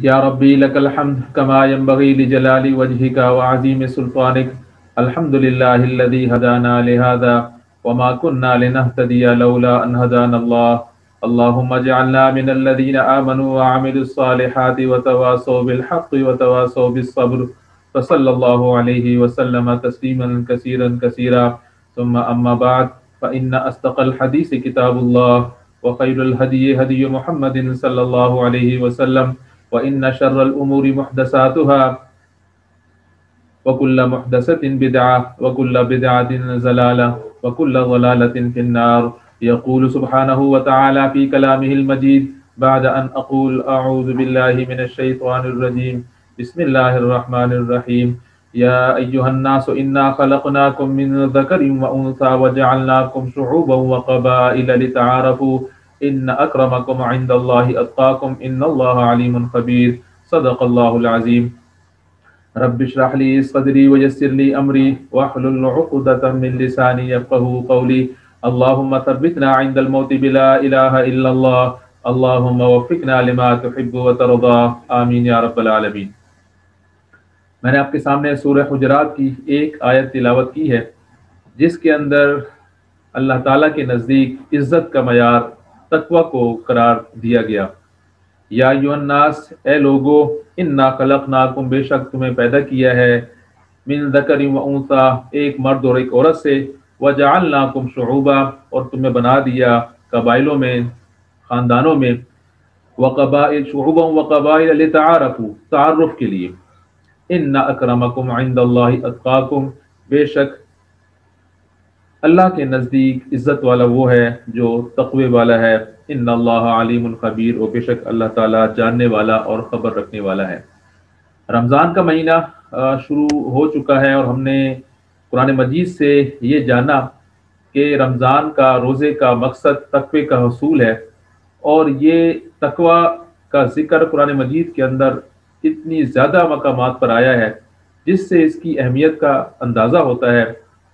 یا ربی لک الحمد کما ينبغي لجلال وجهك وعظیم سلطانك الحمد للہ الذي هدانا لهذا وما كنا لنهتدي لولا ان هدانا الله اللهم اجعلنا من الذين آمنوا وعملوا الصالحات وتواصوا بالحق وتواصوا بالصبر فصلى الله عليه وسلم تسليما كثيرا كثيرا ثم أما بعد فإن أصدق الحديث كتاب الله وخير الهدي هدي محمد صلى الله عليه وسلم وإن شر الأمور محدثاتها وكل محدثة بدعة وكل بدعة ضلالة وكل ضلالة في النار. يقول سبحانه وتعالى في كلامه المجيد بعد أن أقول أعوذ بالله من الشيطان الرجيم بسم الله الرحمن الرحيم يا أيها الناس إنا خلقناكم من ذكر وأنثى وجعلناكم شعوبا وقبائل لتعارفوا إن أكرمكم عند الله أتقاكم إن الله عليم خبير. صدق الله العظيم. رب اشرح لي صدري ويسر لي أمري واحلل عقدة من لساني يفقهوا قولي. اللهم ثبتنا عند الموت بلا إله إلا الله. اللهم وفقنا لما تحب وترضى. آمین یا رب العالمین. میں نے آپ کے سامنے سورہ حجرات کی ایک آیت تلاوت کی ہے جس کے اندر اللہ تعالیٰ کے نزدیک عزت کا معیار تقوی کو قرار دیا گیا. یا ایھا الناس، اے لوگو، انا خلقناکم، بے شک تمہیں پیدا کیا ہے، من ذکر و انثی، ایک مرد اور ایک عورت سے، وجعلناکم شعوبا، اور تمہیں بنا دیا قبائلوں میں، خاندانوں میں، وقبائل، شعوبا وقبائل لتعارفوا، تعارف کے لیے. ان اکرمکم عند اللہ اتقاکم، بے شک اللہ کے نزدیک عزت والا وہ ہے جو تقوی والا ہے. ان اللہ علیم خبیر، اور بے شک اللہ تعالیٰ جاننے والا اور خبر رکھنے والا ہے. رمضان کا مہینہ شروع ہو چکا ہے اور ہم نے قرآن مجید سے یہ جانا کہ رمضان کا روزے کا مقصد تقوی کا حصول ہے، اور یہ تقوی کا ذکر قرآن مجید کے اندر اتنی زیادہ مقامات پر آیا ہے جس سے اس کی اہمیت کا اندازہ ہوتا ہے.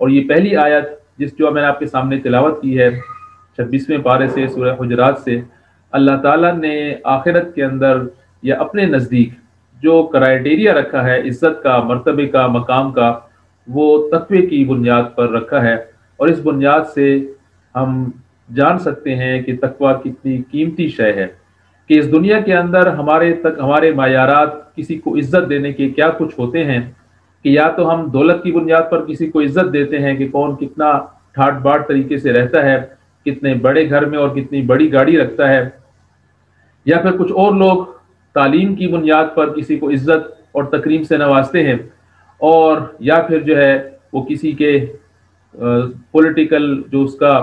اور یہ پہلی آیت جو میں نے آپ کے سامنے تلاوت کی ہے 26ویں پارے سے سورہ حجرات سے، اللہ تعالیٰ نے آخرت کے اندر یا اپنے نزدیک جو کرائیٹیریا رکھا ہے عزت کا، مرتبے کا، مقام کا، وہ تقوی کی بنیاد پر رکھا ہے. اور اس بنیاد سے ہم جان سکتے ہیں کہ تقوی کتنی قیمتی شے ہے، کہ اس دنیا کے اندر ہمارے معیارات کسی کو عزت دینے کے کیا کچھ ہوتے ہیں کہ یا تو ہم دولت کی بنیاد پر کسی کو عزت دیتے ہیں کہ کون کتنا ٹھاٹ باٹ طریقے سے رہتا ہے، کتنے بڑے گھر میں اور کتنی بڑی گاڑی رکھتا ہے، یا پھر کچھ اور لوگ تعلیم کی بنیاد پر کسی کو عزت اور تکریم سے نوازتے ہیں، اور یا پھر جو ہے وہ کسی کے پولیٹیکل جو اس کا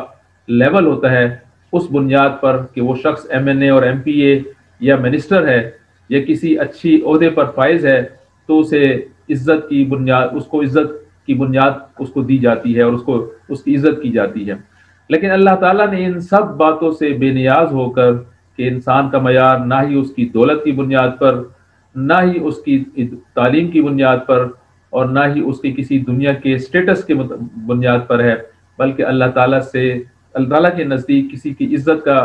لیول ہوتا ہے اس بنیاد پر کہ وہ شخص ایم این اے اور ایم پی اے یا منسٹر ہے یا کسی اچھی عہدے پر فائز ہے تو اسے عزت کی بنیاد، اس کو عزت کی بنیاد اس کو دی جاتی ہے اور اس کی عزت کی جاتی ہے. لیکن اللہ تعالیٰ نے ان سب باتوں سے بے نیاز ہو کر کہ انسان کا معیار نہ ہی اس کی دولت کی بنیاد پر، نہ ہی اس کی تعلیم کی بنیاد پر، اور نہ ہی اس کی کسی دنیا کے سٹیٹس کے بنیاد پر ہے، بلکہ اللہ تعالیٰ کے نزدیک کسی کی عزت کا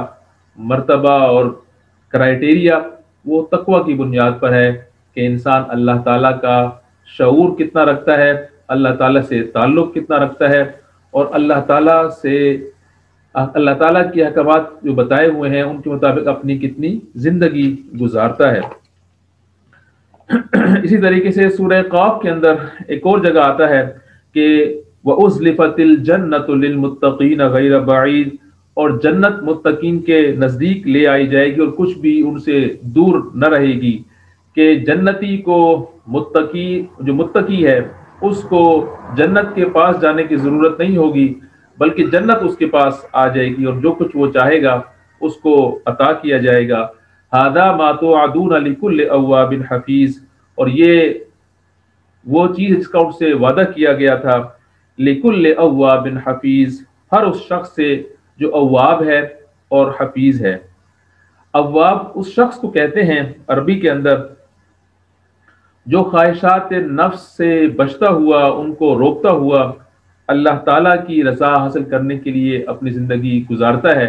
مرتبہ اور کرائیٹیریا وہ تقوی کی بنیاد پر ہے کہ انسان اللہ تعالیٰ کا شعور کتنا رکھتا ہے، اللہ تعالیٰ سے تعلق کتنا رکھتا ہے، اور اللہ تعالیٰ کے احکامات جو بتائے ہوئے ہیں ان کے مطابق اپنی کتنی زندگی گزارتا ہے. اسی طریقے سے سورہ قاف کے اندر ایک اور جگہ آتا ہے کہ وَأُزْلِفَتِ الْجَنَّةُ لِلْمُتَّقِينَ غَيْرَ بَعِيدٍ، اور جنت متقین کے نزدیک لے آئی جائے گی اور کچھ بھی ان سے دور نہ رہے گی، کہ جنتی کو جو متقی ہے اس کو جنت کے پاس جانے کی ضرورت نہیں ہوگی، بلکہ جنت اس کے پاس آ جائے گی اور جو کچھ وہ چاہے گا اس کو عطا کیا جائے گا. هَذَا مَا تُوعَدُونَ لِكُلِّ أَوَّابٍ حَفِيظٍ، اور یہ وہ چیز جس کا ان سے وعدہ کیا گیا تھا، لِكُلِّ أَوَّابٍ حَفِيظٍ، ہر اس شخص سے جو اواب ہے اور حفیظ ہے. اواب اس شخص کو کہتے ہیں عربی کے اندر جو خواہشات نفس سے بچتا ہوا، ان کو روکتا ہوا اللہ تعالیٰ کی رضا حاصل کرنے کے لیے اپنی زندگی گزارتا ہے،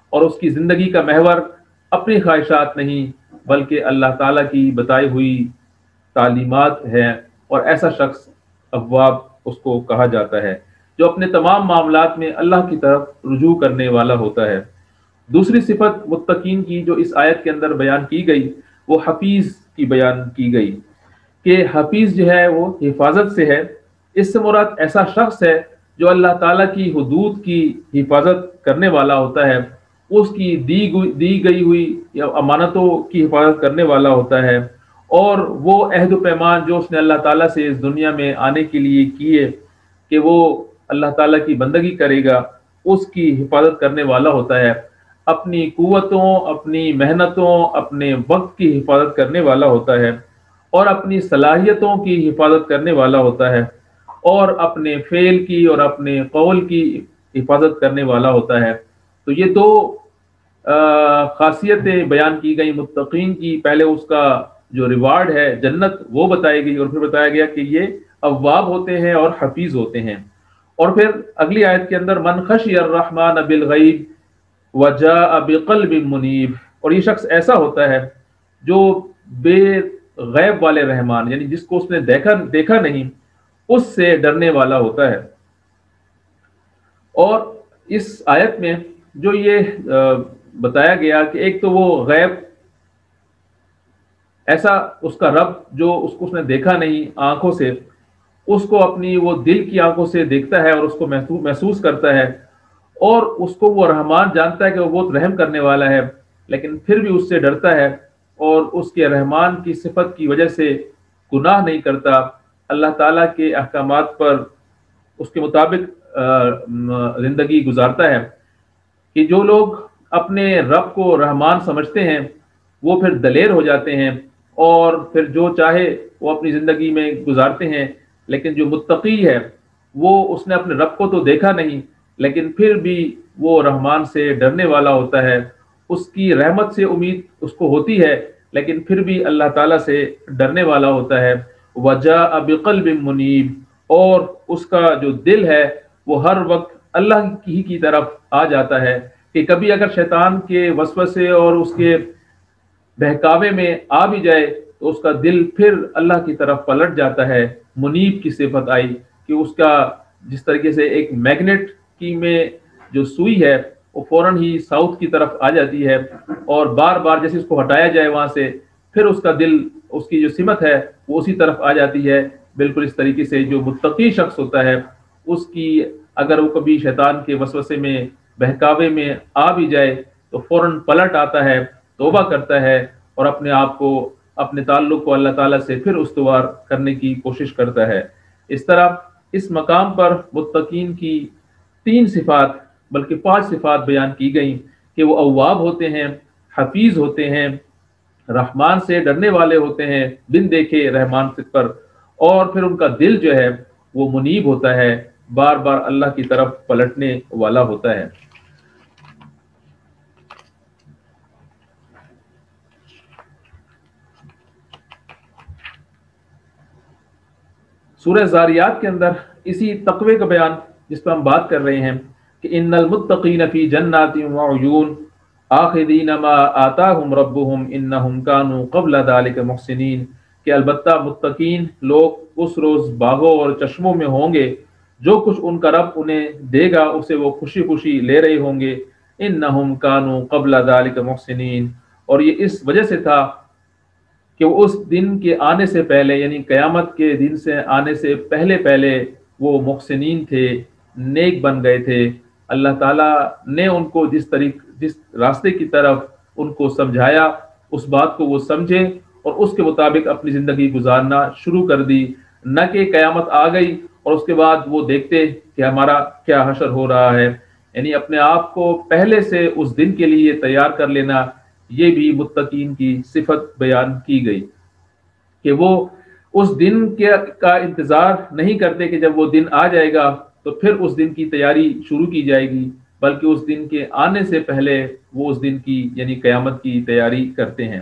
اور اس کی زندگی کا محور اپنی خواہشات نہیں بلکہ اللہ تعالیٰ کی بتائی ہوئی تعلیمات ہیں، اور ایسا شخص اواب اس کو کہا جاتا ہے جو اپنے تمام معاملات میں اللہ کی طرف رجوع کرنے والا ہوتا ہے۔ دوسری صفت متقین کی جو اس آیت کے اندر بیان کی گئی وہ حفیظ کی بیان کی گئی، کہ حفیظ جو ہے وہ حفاظت سے ہے۔ اس سے مراد ایسا شخص ہے جو اللہ تعالیٰ کی حدود کی حفاظت کرنے والا ہوتا ہے، اس کی دی گئی ہوئی یا امانتوں کی حفاظت کرنے والا ہوتا ہے، اور وہ عہد و پیمان جو اس نے اللہ تعالیٰ سے اس دنیا میں آنے کے لیے کیے کہ وہ اللہ تعالیٰ کی بندگی کرے گا، اس کی حفاظت کرنے والا ہوتا ہے، اپنی قوتوں، اپنی محنتوں، اپنے وقت کی حفاظت کرنے والا ہوتا ہے، اور اپنی صلاحیتوں کی حفاظت کرنے والا ہوتا ہے، اور اپنے فعل کی اور اپنے قول کی حفاظت کرنے والا ہوتا ہے۔ تو یہ دو خاصیتیں بیان کی گئی متقین کی۔ پہلے اس کا جو ریوارڈ ہے جنت وہ بتائی گئی، اور پھر بتایا گیا کہ یہ اواب ہوتے ہیں اور حفیظ ہوتے ہیں۔ اور پھر اگلی آیت کے اندر من خشی الرحمن بالغیب وجاء بقلب منیب، اور یہ شخص ایسا ہوتا ہے جو بے غیب والے رحمان، یعنی جس کو اس نے دیکھا نہیں، اس سے ڈرنے والا ہوتا ہے۔ اور اس آیت میں جو یہ بتایا گیا کہ ایک تو وہ غیب، ایسا اس کا رب جو اس نے دیکھا نہیں آنکھوں سے، اس کو اپنی وہ دل کی آنکھوں سے دیکھتا ہے اور اس کو محسوس کرتا ہے، اور اس کو وہ رحمان جانتا ہے کہ وہ بہت رحم کرنے والا ہے، لیکن پھر بھی اس سے ڈرتا ہے اور اس کے رحمان کی صفت کی وجہ سے گناہ نہیں کرتا، اللہ تعالیٰ کے احکامات پر اس کے مطابق زندگی گزارتا ہے۔ کہ جو لوگ اپنے رب کو رحمان سمجھتے ہیں وہ پھر دلیر ہو جاتے ہیں، اور پھر جو چاہے وہ اپنی زندگی میں گزارتے ہیں، لیکن جو متقی ہے وہ اس نے اپنے رب کو تو دیکھا نہیں، لیکن پھر بھی وہ رحمان سے ڈرنے والا ہوتا ہے، اس کی رحمت سے امید اس کو ہوتی ہے، لیکن پھر بھی اللہ تعالیٰ سے ڈرنے والا ہوتا ہے۔ وجاء بقلب منیب، اور اس کا جو دل ہے وہ ہر وقت اللہ کی طرف آ جاتا ہے، کہ کبھی اگر شیطان کے وسوسے اور اس کے بہکاوے میں آ بھی جائے تو اس کا دل پھر اللہ کی طرف پلٹ جاتا ہے۔ منیب کی صفت آئی کہ اس کا جس طریقے سے ایک میگنیٹ کی میں جو سوئی ہے وہ فوراً ہی ساؤتھ کی طرف آ جاتی ہے، اور بار بار جیسے اس کو ہٹایا جائے وہاں سے پھر اس کا دل، اس کی جو سمت ہے وہ اسی طرف آ جاتی ہے۔ بالکل اس طریقے سے جو متقی شخص ہوتا ہے اس کی اگر وہ کبھی شیطان کے وسوسے میں بہکاوے میں آ بھی جائے تو فوراً پلٹ آتا ہے، توبہ کرتا ہے، اور اپنے آپ کو، اپنے تعلق کو اللہ تعالیٰ سے پھر استوار کرنے کی کوشش کرتا ہے۔ اس طرح اس مقام پر متقین کی 3 صفات بلکہ 5 صفات بیان کی گئیں کہ وہ اواب ہوتے ہیں، حفیظ ہوتے ہیں، رحمان سے ڈرنے والے ہوتے ہیں بن دیکھے رحمان پر، اور پھر ان کا دل جو ہے وہ منیب ہوتا ہے، بار بار اللہ کی طرف پلٹنے والا ہوتا ہے۔ سورہ زاریات کے اندر اسی تقوی کا بیان جس پر ہم بات کر رہے ہیں کہ ان المتقین فی جنات وعیون آخذین ما آتاہم ربہم انہم کانوا قبل ذلک محسنین، کہ البتہ متقین لوگ اس روز باغوں اور چشموں میں ہوں گے، جو کچھ ان کا رب انہیں دے گا اسے وہ خوشی خوشی لے رہے ہوں گے۔ انہم کانوا قبل ذلک محسنین، اور یہ اس وجہ سے تھا کہ وہ اس دن کے آنے سے پہلے، یعنی قیامت کے دن سے آنے سے پہلے وہ محسنین تھے، نیک بن گئے تھے۔ اللہ تعالیٰ نے ان کو جس راستے کی طرف ان کو سمجھایا اس بات کو وہ سمجھے اور اس کے مطابق اپنی زندگی گزارنا شروع کر دی، نہ کہ قیامت آ گئی اور اس کے بعد وہ دیکھتے کہ ہمارا کیا حشر ہو رہا ہے۔ یعنی اپنے آپ کو پہلے سے اس دن کے لیے تیار کر لینا، یہ بھی متقین کی صفت بیان کی گئی کہ وہ اس دن کا انتظار نہیں کرتے کہ جب وہ دن آ جائے گا تو پھر اس دن کی تیاری شروع کی جائے گی، بلکہ اس دن کے آنے سے پہلے وہ اس دن کی یعنی قیامت کی تیاری کرتے ہیں۔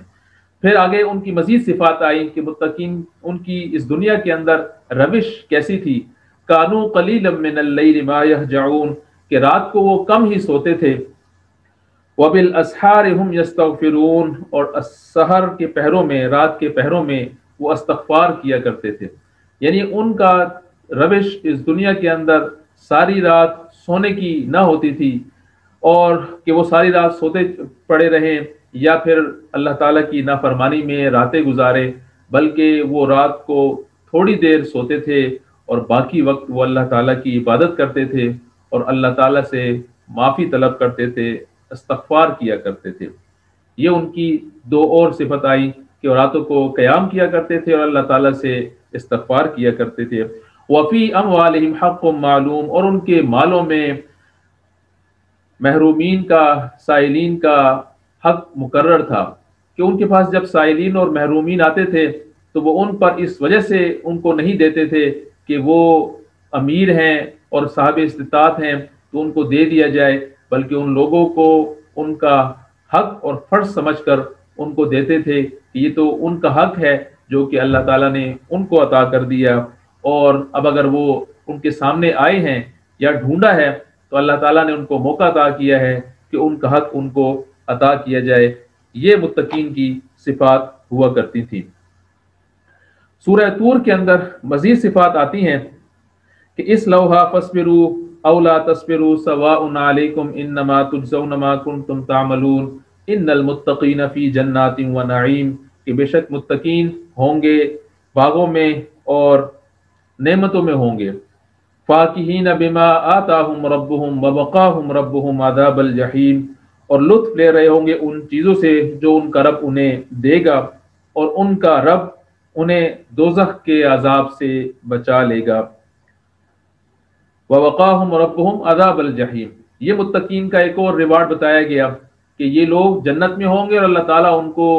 پھر آگے ان کی مزید صفات آئی کہ متقین ان کی اس دنیا کے اندر روش کیسی تھی۔ کانوا قلیلا من اللیل ما یہجعون، کہ رات کو وہ کم ہی سوتے تھے، وبالاسحار هم یستغفرون، اور سحر کے پہروں میں، رات کے پہروں میں وہ استغفار کیا کرتے تھے. یعنی ان کا روش اس دنیا کے اندر ساری رات سونے کی نہ ہوتی تھی، اور کہ وہ ساری رات سوتے پڑے رہیں یا پھر اللہ تعالیٰ کی نافرمانی میں راتیں گزارے، بلکہ وہ رات کو تھوڑی دیر سوتے تھے اور باقی وقت وہ اللہ تعالیٰ کی عبادت کرتے تھے اور اللہ تعالیٰ سے معافی طلب کرتے تھے، استغفار کیا کرتے تھے. یہ ان کی دو اور صفت آئی کہ وہ راتوں کو قیام کیا کرتے تھے اور اللہ تعالیٰ سے استغفار کیا کرتے تھے. وفی اموالہم حق معلوم، اور ان کے مالوں میں محرومین کا، سائلین کا حق مقرر تھا، کہ ان کے پاس جب سائلین اور محرومین آتے تھے تو وہ ان پر اس وجہ سے ان کو نہیں دیتے تھے کہ وہ امیر ہیں اور صاحب استطاعت ہیں تو ان کو دے دیا جائے، بلکہ ان لوگوں کو ان کا حق اور فرض سمجھ کر ان کو دیتے تھے کہ یہ تو ان کا حق ہے جو کہ اللہ تعالیٰ نے ان کو عطا کر دیا، اور اب اگر وہ ان کے سامنے آئے ہیں یا ڈھونڈا ہے تو اللہ تعالیٰ نے ان کو موقع عطا کیا ہے کہ ان کا حق ان کو عطا کیا جائے. یہ متقین کی صفات ہوا کرتی تھی. سورہ طور کے اندر مزید صفات آتی ہیں کہ اس لوحا فاصبروا او لا تصبروا سواء علیکم انما تجزون ما کنتم تعملون ان المتقین فی جنات و نعیم، کہ بے شک متقین ہوں گے باغوں میں اور نعمتوں میں ہوں گے. فاکہین بما آتاہم ربہم ووقاہم ربہم عذاب الجحیم، اور لطف لے رہے ہوں گے ان چیزوں سے جو ان کا رب انہیں دے گا اور ان کا رب انہیں دوزخ کے عذاب سے بچا لے گا. ووقاہم ربہم عذاب الجحیم، یہ متقین کا ایک اور ریوارڈ بتایا گیا کہ یہ لوگ جنت میں ہوں گے اور اللہ تعالیٰ ان کو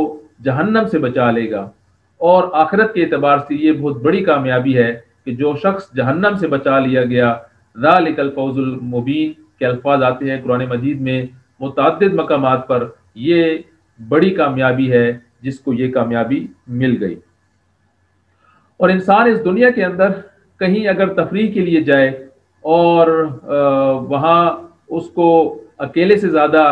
جہنم سے بچا لے گا. اور آخرت کے اعتبار سے یہ بہت بڑی کامیابی ہے کہ جو شخص جہنم سے بچا لیا گیا. ذالک الفوز المبین کے الفاظ آتے ہیں قرآن مجید میں متعدد مقامات پر. یہ بڑی کامیابی ہے جس کو یہ کامیابی مل گئی. اور انسان اس دنیا کے اندر کہیں اگر تفریح کے لیے جائے اور وہاں اس کو اکیلے سے زیادہ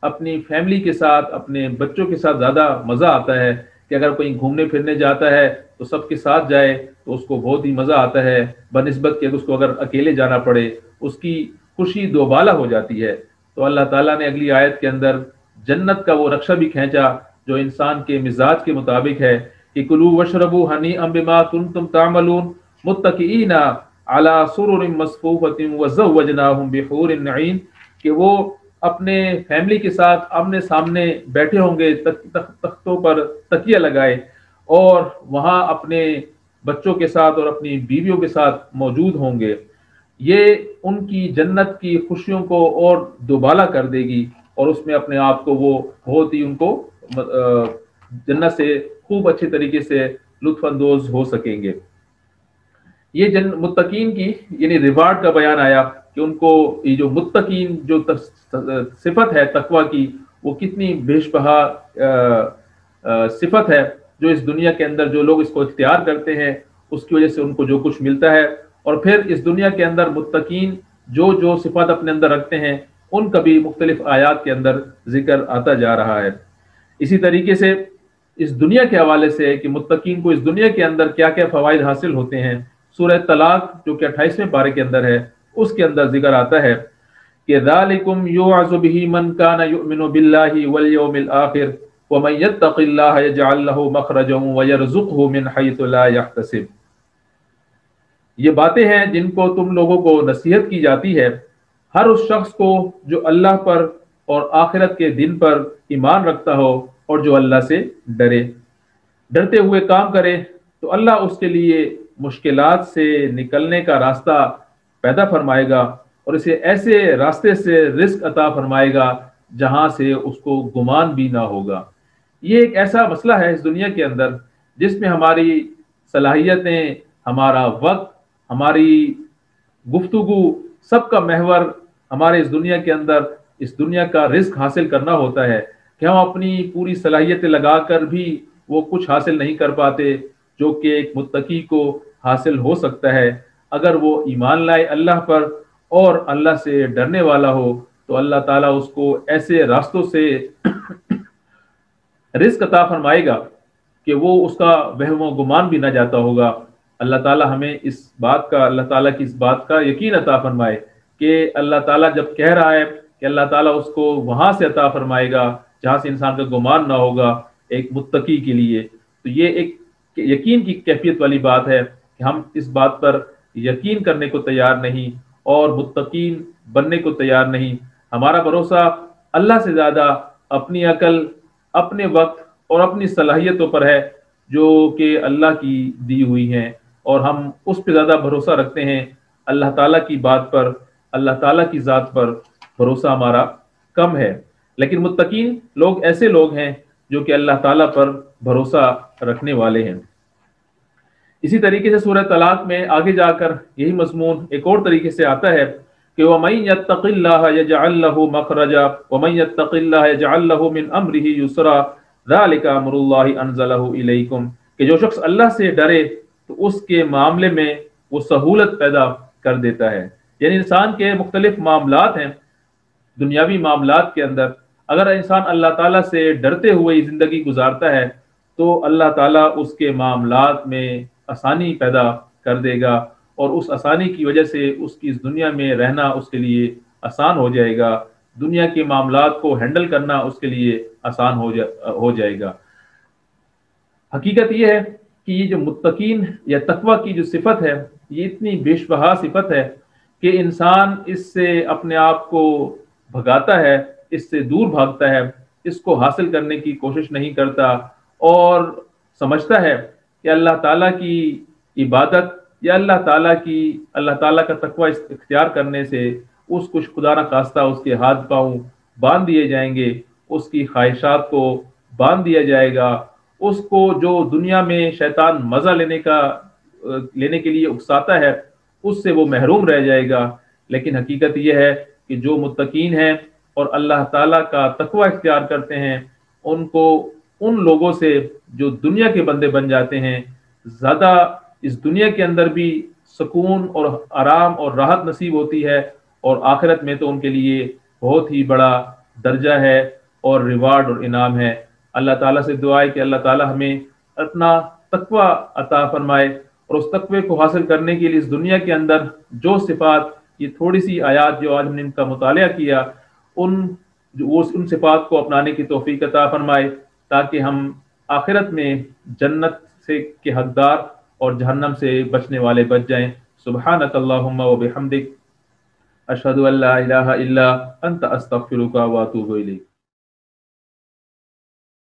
اپنی فیملی کے ساتھ، اپنے بچوں کے ساتھ زیادہ مزہ آتا ہے کہ اگر کوئی گھومنے پھرنے جاتا ہے تو سب کے ساتھ جائے تو اس کو بہت ہی مزہ آتا ہے، بنسبت کہ اس کو اگر اکیلے جانا پڑے اس کی خوشی دوبالا ہو جاتی ہے. تو اللہ تعالیٰ نے اگلی آیت کے اندر جنت کا وہ رقشہ بھی کھینچا جو انسان کے مزاج کے مطابق ہے کہ کلوا واشربوا ہنیئا بما کنتم تعملون متکئین علی سرر مصفوفۃ وزوجناہم بحور عین، کہ وہ اپنے فیملی کے ساتھ آمنے سامنے بیٹھے ہوں گے تختوں پر تکیہ لگائے، اور وہاں اپنے بچوں کے ساتھ اور اپنی بیویوں کے ساتھ موجود ہوں گے. یہ ان کی جنت کی خوشیوں کو اور دوبالا کر دے گی اور اس میں اپنے آپ کو وہ بہت ہی ان کو جنت سے خوب اچھے طریقے سے لطف اندوز ہو سکیں گے. یہ متقین کی یعنی ریوارڈ کا بیان آیا کہ ان کو یہ جو متقین جو صفت ہے تقوی کی وہ کتنی بیش بہا صفت ہے جو اس دنیا کے اندر جو لوگ اس کو اختیار کرتے ہیں اس کی وجہ سے ان کو جو کچھ ملتا ہے. اور پھر اس دنیا کے اندر متقین جو صفات اپنے اندر رکھتے ہیں ان کا بھی مختلف آیات کے اندر ذکر آتا جا رہا ہے. اسی طریقے سے اس دنیا کے حوالے سے کہ متقین کو اس دنیا کے اندر کیا کیا فوائد حاصل ہوتے ہیں، سورہ طلاق جو کہ 28ویں پارے کے اندر ہے اس کے اندر ذکر آتا ہے کہ ذالکم یوعظ بہ من کان یؤمن باللہ والیوم الآخر ومن یتق اللہ یجعل لہ مخرجا ویرزقہ من حیث لا یحتسب. یہ باتیں ہیں جن کو تم لوگوں کو نصیحت کی جاتی ہے ہر اس شخص کو جو اللہ پر اور آخرت کے دن پر ایمان رکھتا ہو اور جو اللہ سے ڈرتے ہوئے کام کرے تو اللہ اس کے لیے مشکلات سے نکلنے کا راستہ پیدا فرمائے گا اور اسے ایسے راستے سے رزق عطا فرمائے گا جہاں سے اس کو گمان بھی نہ ہوگا. یہ ایک ایسا مسئلہ ہے اس دنیا کے اندر جس میں ہماری صلاحیتیں، ہمارا وقت، ہماری گفتگو سب کا محور ہمارے اس دنیا کے اندر اس دنیا کا رزق حاصل کرنا ہوتا ہے کہ ہم اپنی پوری صلاحیتیں لگا کر بھی وہ کچھ حاصل نہیں کر پاتے جو کہ ایک متقی کو حاصل ہو سکتا ہے اگر وہ ایمان لائے اللہ پر اور اللہ سے ڈرنے والا ہو تو اللہ تعالیٰ اس کو ایسے راستوں سے رزق عطا فرمائے گا کہ وہ اس کا وہم و گمان بھی نہ جاتا ہوگا۔ اللہ تعالیٰ ہمیں اللہ تعالیٰ کی اس بات کا یقین عطا فرمائے کہ اللہ تعالیٰ جب کہہ رہا ہے کہ اللہ تعالیٰ اس کو وہاں سے عطا فرمائے گا جہاں سے انسان کا گمان نہ ہوگا ایک متقی کے لیے، تو یہ ایک یقین کی کیفیت والی بات ہے کہ ہم اس بات پر یقین کرنے کو تیار نہیں اور متقین بننے کو تیار نہیں۔ ہمارا بھروسہ اللہ سے زیادہ اپنی عقل، اپنے وقت اور اپنی صلاحیتوں پر ہے جو کہ اللہ کی دی ہوئی ہیں، اور ہم اس پہ زیادہ بھروسہ رکھتے ہیں۔ اللہ تعالیٰ کی بات پر، اللہ تعالیٰ کی ذات پر بھروسہ ہمارا کم ہے۔ لیکن متقین لوگ ایسے لوگ ہیں جو کہ اللہ تعالیٰ پر بھروسہ رکھنے والے ہیں۔ اسی طریقے سے سورہ طلاق میں آگے جا کر یہی مضمون ایک اور طریقے سے آتا ہے کہ وَمَن يَتَّقِ اللَّهَ يَجْعَل لَّهُ مَخْرَجًا وَمَن يَتَّقِ اللَّهَ يَجْعَل لَّهُ مِنْ أَمْرِهِ يُسْرًا ذَلِكَ أَمْرُ اللَّهِ أَنزَلَهُ إِلَيْكُمْ، کہ جو شخص اللہ سے ڈرے تو اس کے معاملے میں وہ سہولت پیدا کر دیتا ہے۔ یعنی انسان کے مختلف معاملات ہیں، دنیاوی معاملات کے اندر اگر انسان اللہ تعالیٰ سے ڈرتے ہوئے زندگی گزارتا ہے تو اللہ تعالیٰ اس کے معاملات میں آسانی پیدا کر دے گا، اور اس آسانی کی وجہ سے اس کی اس دنیا میں رہنا اس کے لیے آسان ہو جائے گا، دنیا کے معاملات کو ہینڈل کرنا اس کے لیے آسان ہو جائے گا۔ حقیقت یہ ہے کہ یہ جو متقین یا تقوی کی جو صفت ہے یہ اتنی بیش بہا صفت ہے کہ انسان اس سے اپنے آپ کو بھگاتا ہے، اس سے دور بھاگتا ہے، اس کو حاصل کرنے کی کوشش نہیں کرتا، اور سمجھتا ہے کہ اللہ تعالیٰ کی عبادت یا اللہ تعالیٰ کا تقوی اختیار کرنے سے اس کو خدا نہ خواستہ اس کے ہاتھ پاؤں باندھ دیے جائیں گے، اس کی خواہشات کو باندھ دیا جائے گا، اس کو جو دنیا میں شیطان مزہ لینے کے لیے اکساتا ہے اس سے وہ محروم رہ جائے گا۔ لیکن حقیقت یہ ہے کہ جو متقین ہیں اور اللہ تعالیٰ کا تقوی اختیار کرتے ہیں ان کو ان لوگوں سے جو دنیا کے بندے بن جاتے ہیں زیادہ اس دنیا کے اندر بھی سکون اور آرام اور راحت نصیب ہوتی ہے، اور آخرت میں تو ان کے لیے بہت ہی بڑا درجہ ہے اور ریوارڈ اور انعام ہے۔ اللہ تعالیٰ سے دعا ہے کہ اللہ تعالیٰ ہمیں اپنا تقوی عطا فرمائے، اور اس تقوی کو حاصل کرنے کے لیے اس دنیا کے اندر جو صفات، یہ تھوڑی سی آیات جو آج ہم نے ان کا مطالعہ کیا، ان صفات کو اپنانے کی توفیق عطا فرمائے تاکہ ہم آخرت میں جنت کے حقدار اور جہنم سے بچنے والے بچ جائیں۔ سبحانک اللہم و بحمدک، اشہد ان لا الہ الا انت استغفرک و اتوب الیک۔